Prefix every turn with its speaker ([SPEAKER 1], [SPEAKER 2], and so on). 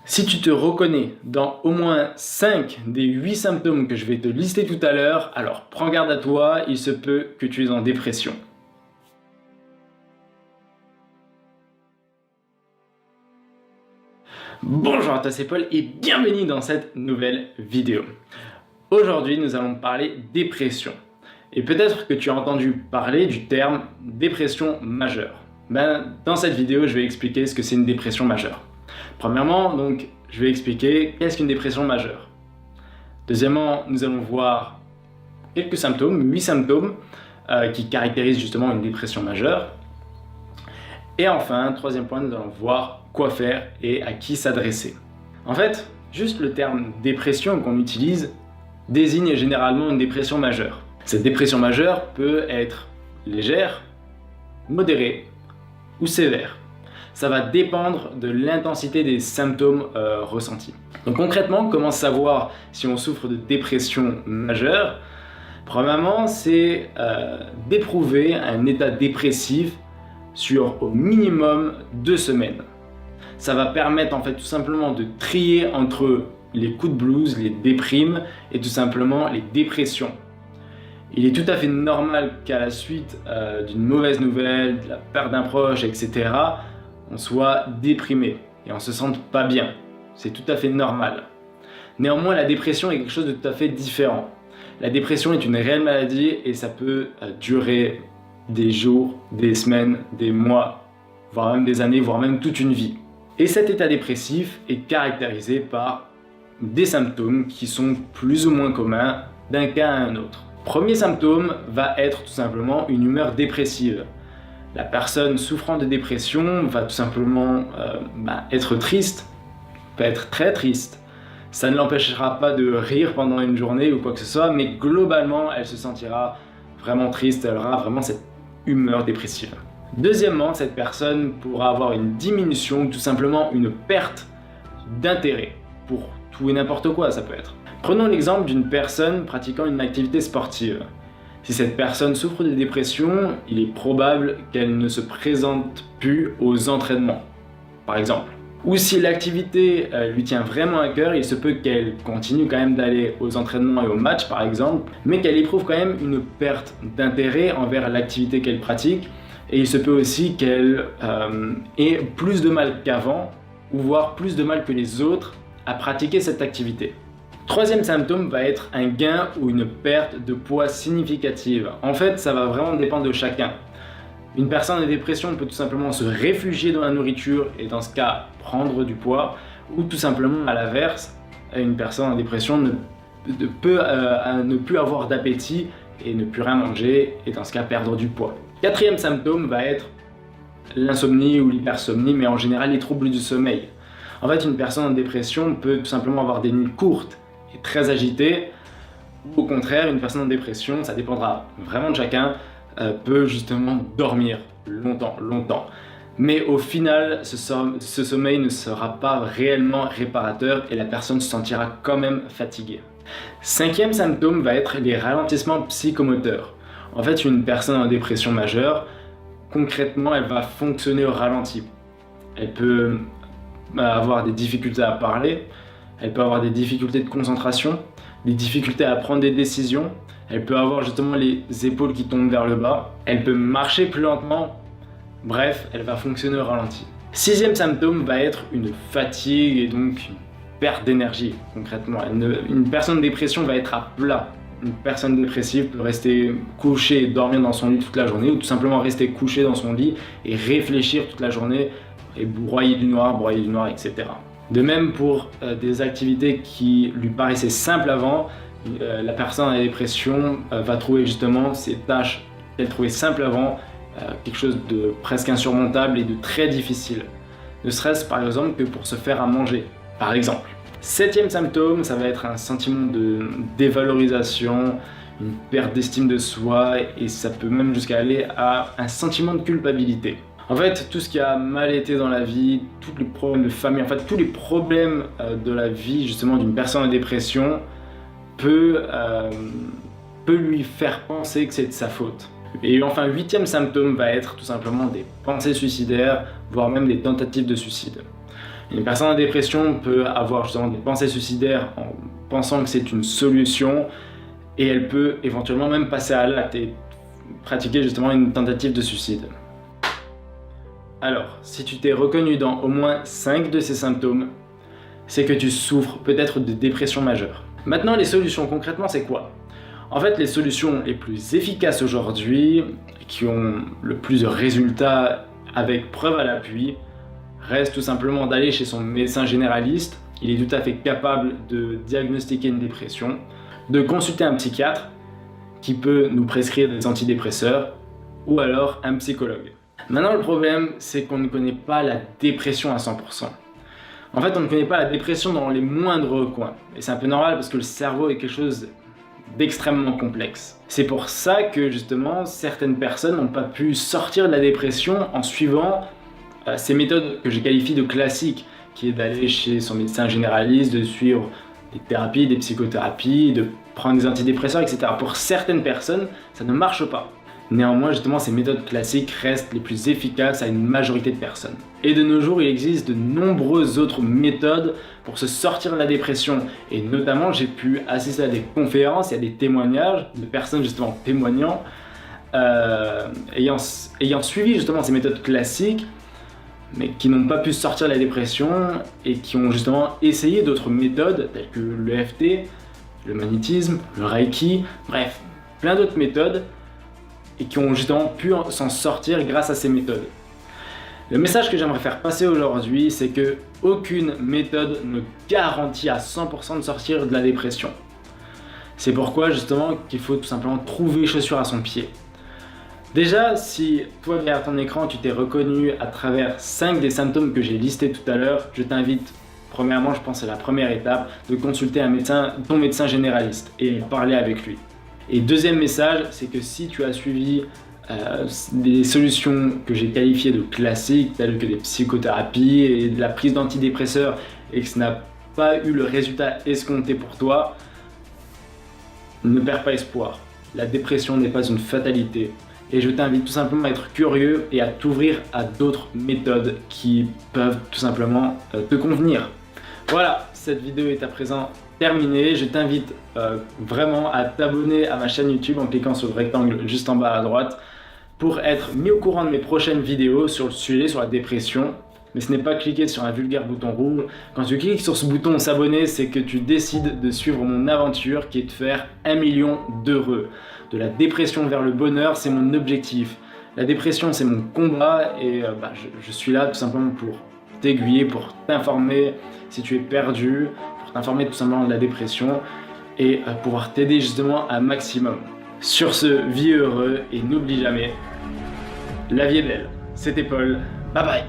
[SPEAKER 1] Si tu te reconnais dans au moins 5 des 8 symptômes que je vais te lister tout à l'heure, alors prends garde à toi, il se peut que tu es en dépression. Bonjour à toi, c'est Paul et bienvenue dans cette nouvelle vidéo. Aujourd'hui, nous allons parler dépression. Et peut-être que tu as entendu parler du terme dépression majeure. Dans cette vidéo, je vais expliquer ce que c'est une dépression majeure. Premièrement, donc, je vais expliquer qu'est-ce qu'une dépression majeure. Deuxièmement, nous allons voir quelques symptômes, 8 symptômes qui caractérisent justement une dépression majeure. Et enfin, troisième point, nous allons voir quoi faire et à qui s'adresser. En fait, juste le terme dépression qu'on utilise désigne généralement une dépression majeure. Cette dépression majeure peut être légère, modérée ou sévère. Ça va dépendre de l'intensité des symptômes ressentis. Donc concrètement, comment savoir si on souffre de dépression majeure? Premièrement, c'est d'éprouver un état dépressif sur au minimum 2 semaines. Ça va permettre en fait tout simplement de trier entre les coups de blues, les déprimes et tout simplement les dépressions. Il est tout à fait normal qu'à la suite d'une mauvaise nouvelle, de la perte d'un proche, etc., on soit déprimé et on se sente pas bien. C'est tout à fait normal. Néanmoins, la dépression est quelque chose de tout à fait différent. La dépression est une réelle maladie et ça peut durer des jours, des semaines, des mois, voire même des années, voire même toute une vie. Et cet état dépressif est caractérisé par des symptômes qui sont plus ou moins communs d'un cas à un autre. Premier symptôme va être tout simplement une humeur dépressive. La personne souffrant de dépression va tout simplement être triste, peut être très triste. Ça ne l'empêchera pas de rire pendant une journée ou quoi que ce soit, mais globalement, elle se sentira vraiment triste, elle aura vraiment cette humeur dépressive. Deuxièmement, cette personne pourra avoir une diminution ou tout simplement une perte d'intérêt pour tout et n'importe quoi, ça peut être. Prenons l'exemple d'une personne pratiquant une activité sportive. Si cette personne souffre de dépression, il est probable qu'elle ne se présente plus aux entraînements, par exemple. Ou si l'activité lui tient vraiment à cœur, il se peut qu'elle continue quand même d'aller aux entraînements et aux matchs, par exemple, mais qu'elle éprouve quand même une perte d'intérêt envers l'activité qu'elle pratique, et il se peut aussi qu'elle ait plus de mal qu'avant, ou voire plus de mal que les autres à pratiquer cette activité. Troisième symptôme va être un gain ou une perte de poids significative. En fait, ça va vraiment dépendre de chacun. Une personne en dépression peut tout simplement se réfugier dans la nourriture et dans ce cas prendre du poids, ou tout simplement à l'inverse, une personne en dépression peut ne plus avoir d'appétit et ne plus rien manger et dans ce cas perdre du poids. Quatrième symptôme va être l'insomnie ou l'hypersomnie, mais en général les troubles du sommeil. En fait, une personne en dépression peut tout simplement avoir des nuits courtes et très agitées, ou au contraire, une personne en dépression, ça dépendra vraiment de chacun, peut justement dormir longtemps. Mais au final, ce sommeil ne sera pas réellement réparateur et la personne se sentira quand même fatiguée. Cinquième symptôme va être les ralentissements psychomoteurs. En fait, une personne en dépression majeure, concrètement, elle va fonctionner au ralenti. Elle peut avoir des difficultés à parler, elle peut avoir des difficultés de concentration, des difficultés à prendre des décisions, elle peut avoir justement les épaules qui tombent vers le bas, elle peut marcher plus lentement, bref, elle va fonctionner au ralenti. Sixième symptôme va être une fatigue et donc une perte d'énergie concrètement. Une personne en dépression va être à plat. Une personne dépressive peut rester couchée et dormir dans son lit toute la journée ou tout simplement rester couché dans son lit et réfléchir toute la journée et broyer du noir, etc. De même pour des activités qui lui paraissaient simples avant, la personne en dépression va trouver justement ces tâches qu'elle trouvait simples avant quelque chose de presque insurmontable et de très difficile. Ne serait-ce par exemple que pour se faire à manger, par exemple. Septième symptôme, ça va être un sentiment de dévalorisation, une perte d'estime de soi et ça peut même jusqu'à aller à un sentiment de culpabilité. En fait, tout ce qui a mal été dans la vie, tous les problèmes de famille, en fait tous les problèmes de la vie justement d'une personne en dépression peut lui faire penser que c'est de sa faute. Et enfin, huitième symptôme va être tout simplement des pensées suicidaires, voire même des tentatives de suicide. Une personne en dépression peut avoir justement des pensées suicidaires en pensant que c'est une solution et elle peut éventuellement même passer à l'acte et pratiquer justement une tentative de suicide. Alors, si tu t'es reconnu dans au moins 5 de ces symptômes, c'est que tu souffres peut-être de dépression majeure. Maintenant, les solutions, concrètement, c'est quoi? En fait, les solutions les plus efficaces aujourd'hui, qui ont le plus de résultats avec preuve à l'appui, restent tout simplement d'aller chez son médecin généraliste. Il est tout à fait capable de diagnostiquer une dépression, de consulter un psychiatre qui peut nous prescrire des antidépresseurs ou alors un psychologue. Maintenant, le problème, c'est qu'on ne connaît pas la dépression à 100%. En fait, on ne connaît pas la dépression dans les moindres coins. Et c'est un peu normal parce que le cerveau est quelque chose d'extrêmement complexe. C'est pour ça que justement, certaines personnes n'ont pas pu sortir de la dépression en suivant ces méthodes que je qualifie de classiques, qui est d'aller chez son médecin généraliste, de suivre des thérapies, des psychothérapies, de prendre des antidépresseurs, etc. Pour certaines personnes, ça ne marche pas. Néanmoins, justement, ces méthodes classiques restent les plus efficaces à une majorité de personnes. Et de nos jours, il existe de nombreuses autres méthodes pour se sortir de la dépression. Et notamment, j'ai pu assister à des conférences et à des témoignages de personnes justement témoignant, ayant suivi justement ces méthodes classiques, mais qui n'ont pas pu sortir de la dépression et qui ont justement essayé d'autres méthodes telles que l'EFT, le magnétisme, le Reiki, bref, plein d'autres méthodes et qui ont justement pu s'en sortir grâce à ces méthodes. Le message que j'aimerais faire passer aujourd'hui, c'est que aucune méthode ne garantit à 100% de sortir de la dépression. C'est pourquoi justement qu'il faut tout simplement trouver chaussure à son pied. Déjà, si toi derrière ton écran tu t'es reconnu à travers 5 des symptômes que j'ai listés tout à l'heure, je t'invite, premièrement, je pense que c'est la première étape, de consulter ton médecin généraliste et parler avec lui. Et deuxième message, c'est que si tu as suivi des solutions que j'ai qualifiées de classiques, telles que des psychothérapies et de la prise d'antidépresseurs, et que ce n'a pas eu le résultat escompté pour toi, ne perds pas espoir. La dépression n'est pas une fatalité. Et je t'invite tout simplement à être curieux et à t'ouvrir à d'autres méthodes qui peuvent tout simplement te convenir. Voilà, cette vidéo est à présent terminée. Je t'invite vraiment à t'abonner à ma chaîne YouTube en cliquant sur le rectangle juste en bas à droite pour être mis au courant de mes prochaines vidéos sur le sujet, sur la dépression. Mais ce n'est pas cliquer sur un vulgaire bouton rouge. Quand tu cliques sur ce bouton s'abonner, c'est que tu décides de suivre mon aventure qui est de faire 1 million d'heureux. De la dépression vers le bonheur, c'est mon objectif. La dépression, c'est mon combat et je suis là tout simplement pour t'aiguiller, pour t'informer si tu es perdu, pour t'informer tout simplement de la dépression et pouvoir t'aider justement un maximum. Sur ce, vis heureux et n'oublie jamais, la vie est belle. C'était Paul, bye bye.